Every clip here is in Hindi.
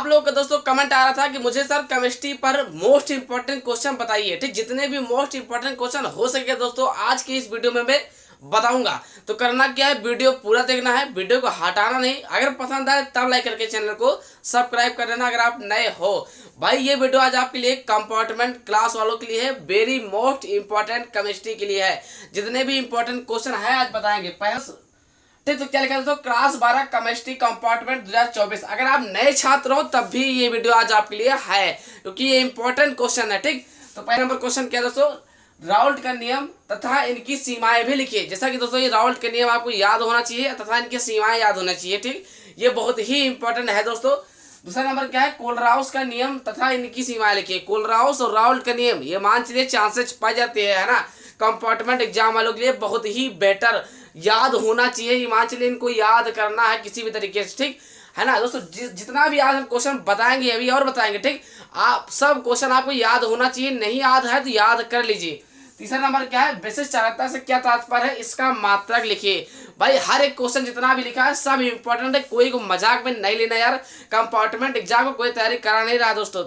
आप लोगों का दोस्तों कमेंट आ रहा था कि मुझे सर केमिस्ट्री पर मोस्ट इंपॉर्टेंट क्वेश्चन बताइए। ठीक, जितने भी मोस्ट इंपॉर्टेंट क्वेश्चन हो सके दोस्तों आज की इस वीडियो में मैं बताऊंगा। तो करना क्या है, वीडियो पूरा देखना है, वीडियो को हटाना नहीं। अगर पसंद आए तब लाइक करके चैनल को सब्सक्राइब कर लेना अगर आप नए हो। भाई ये वीडियो आज आपके लिए कंपार्टमेंट क्लास वालों के लिए है, वेरी मोस्ट इंपॉर्टेंट केमिस्ट्री के लिए है। जितने भी इंपॉर्टेंट क्वेश्चन है आज बताएंगे। पहले ठीक, तो क्या लिखा दोस्तों, क्लास 12 केमिस्ट्री कंपार्टमेंट 2024। अगर आप नए छात्र हो तब भी ये वीडियो आज आपके लिए है, क्योंकि ये इंपॉर्टेंट क्वेश्चन है। ठीक, तो पहले नंबर क्वेश्चन क्या दोस्तों, राउल्ट का नियम तथा इनकी सीमाएं भी लिखिए। जैसा कि दोस्तों ये राउल्ट का नियम आपको याद होना चाहिए तथा इनकी सीमाएं याद होना चाहिए। ठीक, ये बहुत ही इंपॉर्टेंट है दोस्तों। दूसरा नंबर क्या है, कोलराउस का नियम तथा इनकी सीमाएं लिखिए। कोलराउस और राउल्ट का नियम ये मान चलिए चांसेस पाए जाते हैं, है ना, कंपार्टमेंट एग्जाम वालों के लिए बहुत ही बेटर याद होना चाहिए। ये मान चलिए इनको याद करना है किसी भी तरीके से। ठीक है ना दोस्तों, जितना भी आज हम क्वेश्चन बताएंगे अभी और बताएंगे, ठीक, आप सब क्वेश्चन आपको याद होना चाहिए। नहीं याद है तो याद कर लीजिए। तीसरा नंबर क्या है, विशिष्ट चालकता से क्या तात्पर्य है, इसका मात्रक लिखिए। भाई हर एक क्वेश्चन जितना भी लिखा है सब इंपॉर्टेंट है, कोई को मजाक में नहीं लेना यार। कंपार्टमेंट एग्जाम को कोई तैयारी करा नहीं रहा दोस्तों।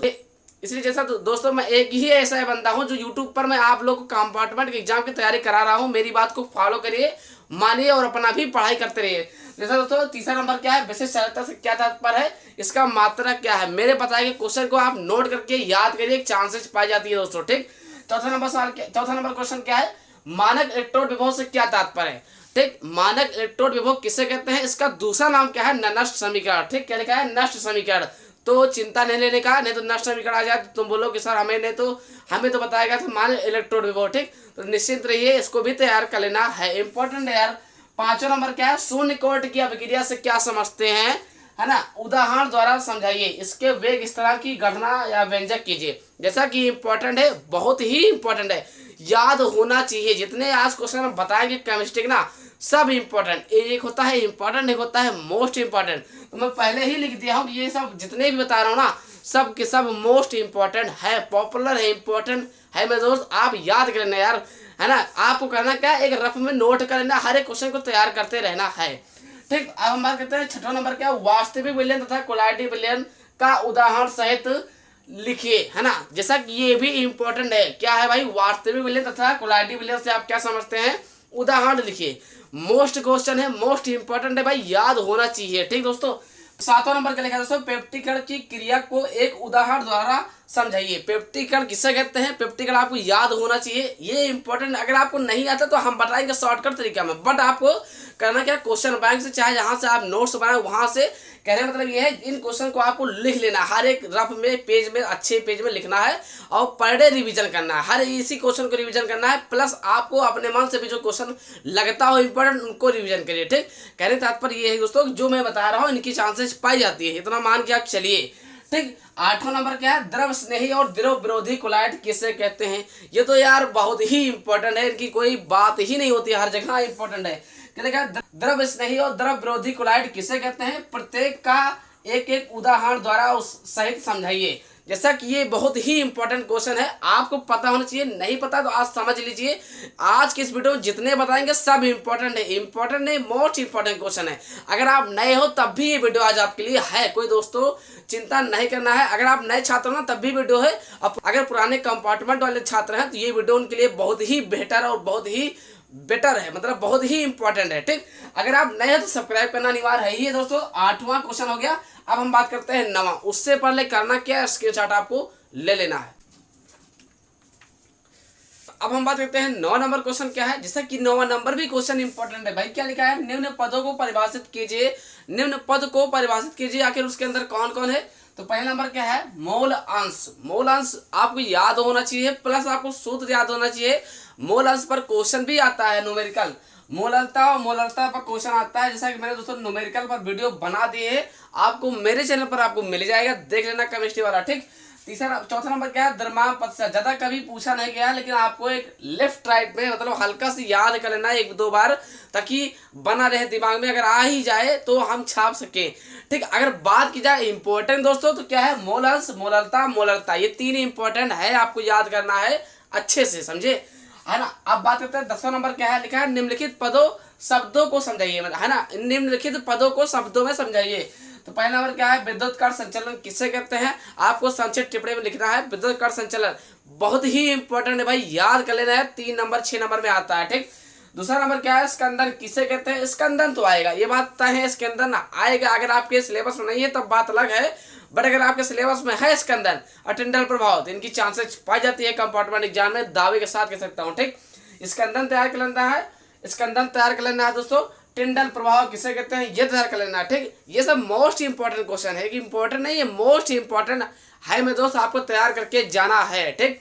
इसलिए जैसा दोस्तों मैं एक ही ऐसा बंदा हूं जो यूट्यूब पर मैं आप लोग को कंपार्टमेंट के एग्जाम की तैयारी करा रहा हूं। मेरी बात को फॉलो करिए, मानिए और अपना भी पढ़ाई करते रहिए। जैसा दोस्तों तीसरा नंबर क्या है, विशिष्ट चालकता से क्या तात्पर्य है, इसका मात्रक क्या है। मेरे बताए गए क्वेश्चन को आप नोट करके याद करिए, चांसेस पाई जाती है दोस्तों। ठीक, चौथा नंबर क्वेश्चन क्या है, मानक इलेक्ट्रोड विभव से क्या तात्पर्य है। ठीक, मानक इलेक्ट्रोड विभव किसे कहते हैं, इसका दूसरा नाम क्या है, नष्ट समीकरण। ठीक, क्या लिखा है, नष्ट समीकरण। तो चिंता नहीं लेने का, नहीं तो नष्ट समीकरण आ जाए तो तुम बोलो कि सर हमें तो बताएगा था मानक इलेक्ट्रोड विभव। ठीक, तो निश्चिंत रहिए, इसको भी तैयार कर लेना है, इंपॉर्टेंट है यार। पांचवा नंबर क्या है, शून्य कोट की अभिक्रिया से क्या समझते हैं, है ना, उदाहरण द्वारा समझाइए। इसके वेग स्थिरांक की गणना या व्यंजक कीजिए। जैसा कि इंपॉर्टेंट है, बहुत ही इंपॉर्टेंट है, याद होना चाहिए। जितने आज क्वेश्चन हम बताएंगे केमिस्ट्री के ना सब इंपॉर्टेंट, एक होता है इंपॉर्टेंट, एक होता है मोस्ट इंपॉर्टेंट। तो मैं पहले ही लिख दिया हूँ कि ये सब जितने भी बता रहा हूँ ना सब के सब मोस्ट इंपॉर्टेंट है, पॉपुलर है, इंपॉर्टेंट है मेरे दोस्त। आप याद कर लेना यार, है ना। आपको करना क्या है, एक रफ में नोट कर लेना, हर एक क्वेश्चन को तैयार करते रहना है। ठीक, अब हम बात करते हैं छठा नंबर क्या, वास्तविक विलयन तथा कोलाइडी विलयन का उदाहरण सहित लिखिए, है ना। जैसा कि ये भी इंपॉर्टेंट है, क्या है भाई, वास्तविक विलयन तथा कोलाइडी विलयन से आप क्या समझते हैं, उदाहरण लिखिए। मोस्ट क्वेश्चन है, मोस्ट इंपॉर्टेंट है भाई, याद होना चाहिए। ठीक दोस्तों, सातवां नंबर क्या लिखा है दोस्तों, पेप्टिकरण की क्रिया को एक उदाहरण द्वारा समझाइए। पेप्टिकरण किसे कहते हैं, पेप्टिकरण आपको याद होना चाहिए, ये इंपॉर्टेंट। अगर आपको नहीं आता तो हम बताएंगे शॉर्टकट तरीका में, बट आपको करना क्या, क्वेश्चन बैंक से चाहे जहां से आप नोट्स बनाए वहां से। कहने मतलब ये है, इन क्वेश्चन को आपको लिख लेना, हर एक रफ में पेज में अच्छे पेज में लिखना है और पर डे रिवीजन करना है। हर इसी क्वेश्चन को रिवीजन करना है, प्लस आपको अपने मन से भी जो क्वेश्चन लगता हो इंपॉर्टेंट उनको रिवीजन करिए। ठीक, कहने तात्पर्य ये है दोस्तों, जो मैं बता रहा हूँ इनकी चांसेस पाई जाती है, इतना मान के आप चलिए। ठीक, आठवां नंबर क्या है, द्रव स्नेही और द्रव विरोधी कोलाइड किसे कहते हैं। ये तो यार बहुत ही इंपॉर्टेंट है, इनकी कोई बात ही नहीं होती, हर जगह इंपॉर्टेंट है। क्या द्रव स्नेही और द्रव विरोधी कोलाइड किसे कहते हैं, प्रत्येक का एक एक उदाहरण द्वारा उस सहित समझाइए। जैसा कि ये बहुत ही इंपॉर्टेंट क्वेश्चन है, आपको पता होना चाहिए, नहीं पता तो आज समझ लीजिए। आज के इस वीडियो में जितने बताएंगे सब इंपॉर्टेंट है, इंपॉर्टेंट नहीं मोस्ट इंपॉर्टेंट क्वेश्चन है। अगर आप नए हो तब भी ये वीडियो आज आपके लिए है, कोई दोस्तों चिंता नहीं करना है। अगर आप नए छात्र हो ना तब भी वीडियो है, अगर पुराने कंपार्टमेंट वाले छात्र हैं तो ये वीडियो उनके लिए बहुत ही बेहतर और बहुत ही बेटर है, मतलब बहुत ही इंपॉर्टेंट है। ठीक, अगर आप नए हैं तो सब्सक्राइब करना अनिवार्य है ही है दोस्तों। आठवां क्वेश्चन हो गया, अब हम बात करते हैं नवा। उससे पहले करना क्या है, स्क्रीनशॉट आपको ले लेना है। अब हम बात करते हैं 9 नंबर क्वेश्चन क्या है, जैसा कि 9वां नंबर भी क्वेश्चन इंपॉर्टेंट है भाई। क्या लिखा है, निम्न पदों को परिभाषित कीजिए, निम्न पद को परिभाषित कीजिए, आखिर उसके अंदर कौन कौन है। तो पहला नंबर क्या है, मोल अंश। मोल अंश आपको याद होना चाहिए, प्लस आपको सूत्र याद होना चाहिए। मोल अंश पर क्वेश्चन भी आता है, न्यूमेरिकल मोलरता और मोलरता पर क्वेश्चन आता है। जैसा कि मैंने दोस्तों न्यूमेरिकल पर वीडियो बना दिए है, आपको मेरे चैनल पर आपको मिल जाएगा, देख लेना केमिस्ट्री वाला। ठीक, चौथा नंबर क्या है, द्रव्यमान प्रतिशत। ज्यादा कभी पूछा नहीं गया, लेकिन आपको एक लेफ्ट राइट में मतलब हल्का सी याद कर लेना एक दो बार, ताकि बना रहे दिमाग में, अगर आ ही जाए तो हम छाप सके। ठीक, अगर बात की जाए इंपॉर्टेंट दोस्तों तो क्या है, मोल अंश, मोलरता, मोलरता, ये तीन इंपॉर्टेंट है, आपको याद करना है अच्छे से, समझे, है ना। अब बात करते हैं 10वां नंबर क्या है, लिखा है निम्नलिखित पदों शब्दों को समझाइए, है ना, निम्नलिखित पदों को शब्दों में समझाइए। तो पहला नंबर क्या है, विद्युत संचलन किसे कहते हैं, आपको संक्षिप्त टिप्पणी में लिखना है। विद्युत संचलन बहुत ही इंपॉर्टेंट है भाई, याद कर लेना है, 3 नंबर 6 नंबर में आता है। ठीक, दूसरा नंबर क्या है, स्कंदन किसे कहते हैं, स्कंदन तो आएगा, ये बात तय है, स्कंदन आएगा। अगर आपके सिलेबस में नहीं है तब बात अलग है, बट अगर आपके सिलेबस में है स्कंदन और टिंडल प्रभाव तो इनकी चांसेस पाई जाती है कंपार्टमेंट एग्जाम में, दावे के साथ कह सकता हूँ। ठीक, स्कंदन तैयार कर लेना है, स्कंदन तैयार कर लेना है दोस्तों। टिंडल प्रभाव किसे कहते हैं, ये तैयार कर लेना है। ठीक, ये सब मोस्ट इंपॉर्टेंट क्वेश्चन है, कि इंपॉर्टेंट नहीं, ये मोस्ट इंपॉर्टेंट है मेरे दोस्त, आपको तैयार करके जाना है। ठीक,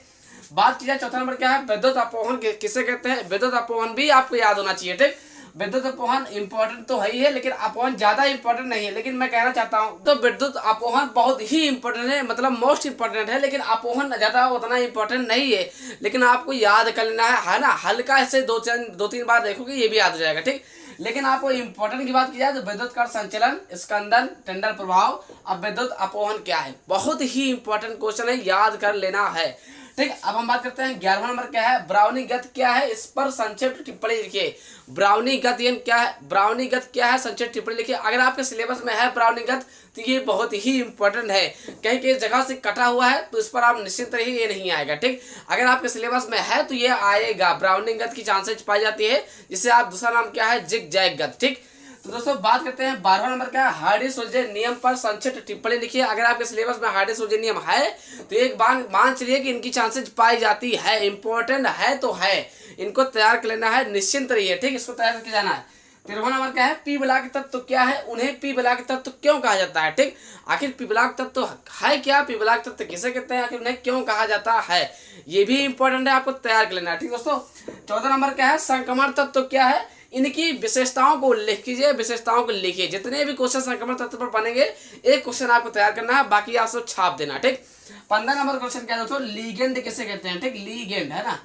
बात की जाए चौथा नंबर क्या है, विद्युत अपवहन किसे कहते हैं, विद्युत अपवहन भी आपको याद होना चाहिए। ठीक, विद्युत अपवहन इंपॉर्टेंट तो है ही है, लेकिन अपवहन ज्यादा इंपॉर्टेंट नहीं है। लेकिन मैं कहना चाहता हूं तो विद्युत अपवहन बहुत ही इंपॉर्टेंट है, मतलब मोस्ट इंपॉर्टेंट है, लेकिन अपवहन ज्यादा उतना इंपॉर्टेंट नहीं है। लेकिन आपको याद कर लेना है ना, हल्का ऐसे 2-3 बार देखोगे ये भी याद हो जाएगा। ठीक, लेकिन आपको इंपॉर्टेंट की बात की जाए तो विद्युत संचलन, स्कंदन, टिंडल प्रभाव, अब विद्युत अपवहन क्या है, बहुत ही इंपॉर्टेंट क्वेश्चन है, याद कर लेना है। ठीक, अब हम बात करते हैं 11वां नंबर क्या है, ब्राउनी गति क्या है, इस पर संक्षिप्त टिप्पणी लिखिए। ब्राउनी गति क्या है, ब्राउनी गति क्या है, संक्षिप्त टिप्पणी लिखिए। अगर आपके सिलेबस में है ब्राउनी गति तो ये बहुत ही इंपॉर्टेंट है, कहीं किसी जगह से कटा हुआ है तो इस पर आप निश्चित रहिए, ये नहीं आएगा। ठीक, अगर आपके सिलेबस में है तो ये आएगा, ब्राउनी गति की चांसेस पाई जाती है, जिसे आप दूसरा नाम क्या है, जिग जैग गति। ठीक, तो दोस्तों बात करते हैं 12वां नंबर क्या है, हार्डी-सोल्जे नियम पर संक्षिप्त टिप्पणी लिखिए। अगर आपके सिलेबस में हार्डी-सोल्जे नियम है तो एक बार मान चलिए कि इनकी चांसेस पाई जाती है, इंपॉर्टेंट है तो है, इनको तैयार कर लेना है, निश्चिंत रहिए। ठीक, इसको तैयार करके जाना है। 13वां नंबर क्या है, पी ब्लॉक तत्व क्या है, उन्हें पी ब्लॉक तत्व क्यों कहा जाता है। ठीक, आखिर पी ब्लॉक तत्व है क्या, पी ब्लॉक तत्व किसे कहते हैं, आखिर उन्हें क्यों कहा जाता है, ये भी इंपॉर्टेंट है, आपको तैयार कर लेना है। ठीक दोस्तों, 14 नंबर क्या है, संक्रमण तत्व क्या है, इनकी विशेषताओं को लिख कीजिए, विशेषताओं को लिखिए। जितने भी क्वेश्चन संक्रमण तत्व पर बनेंगे एक क्वेश्चन आपको तैयार करना है, बाकी आप सब छाप देना। ठीक, 15 नंबर क्वेश्चन क्या है दोस्तों, लीगेंड किसे कहते हैं। ठीक, लीगेंड है ना,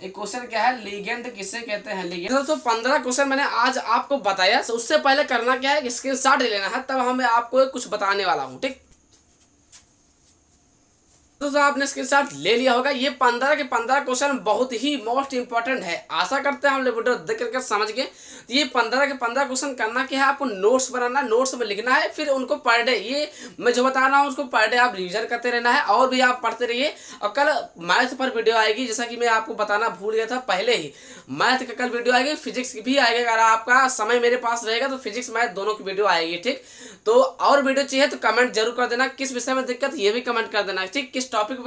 एक क्वेश्चन क्या है, लीगेंड किसे कहते हैं। लीगेंड दोस्तों 15 क्वेश्चन मैंने आज आपको बताया, उससे पहले करना क्या है, स्क्रीनशॉट ले लेना है, तब हमें आपको कुछ बताने वाला हूँ। ठीक, दोस्तों आपने स्क्रीनशॉट ले लिया होगा, ये 15 के 15 क्वेश्चन बहुत ही मोस्ट इंपॉर्टेंट है। आशा करते हैं हम लोग वीडियो देख करके समझ गए। तो ये 15 के 15 क्वेश्चन करना क्या है, आपको नोट्स बनाना, नोट्स में लिखना है, फिर उनको पर डे, ये मैं जो बता रहा हूँ उसको पर डे आप रिविजन करते रहना है, और भी आप पढ़ते रहिए। और कल मैथ पर वीडियो आएगी, जैसा कि मैं आपको बताना भूल गया था पहले ही, मैथ का कल वीडियो आएगी, फिजिक्स की भी आएगी। अगर आपका समय मेरे पास रहेगा तो फिजिक्स मैथ दोनों की वीडियो आएगी। ठीक, तो और वीडियो चाहिए तो कमेंट जरूर कर देना, किस विषय में दिक्कत ये भी कमेंट कर देना। ठीक, किस टॉपिक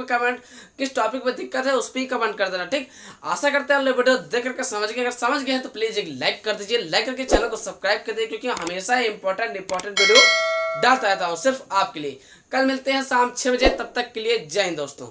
पे दिक्कत है उस पर कमेंट कर देना। ठीक, आशा करते हैं आप लोग वीडियो देख करके समझ गए, अगर समझ गए हैं तो प्लीज एक लाइक कर दीजिए, लाइक करके चैनल को सब्सक्राइब कर दीजिए, क्योंकि हमेशा इंपॉर्टेंट वीडियो डालता रहता हूँ सिर्फ आपके लिए। कल मिलते हैं शाम 6 बजे, तब तक के लिए जय हिंद दोस्तों।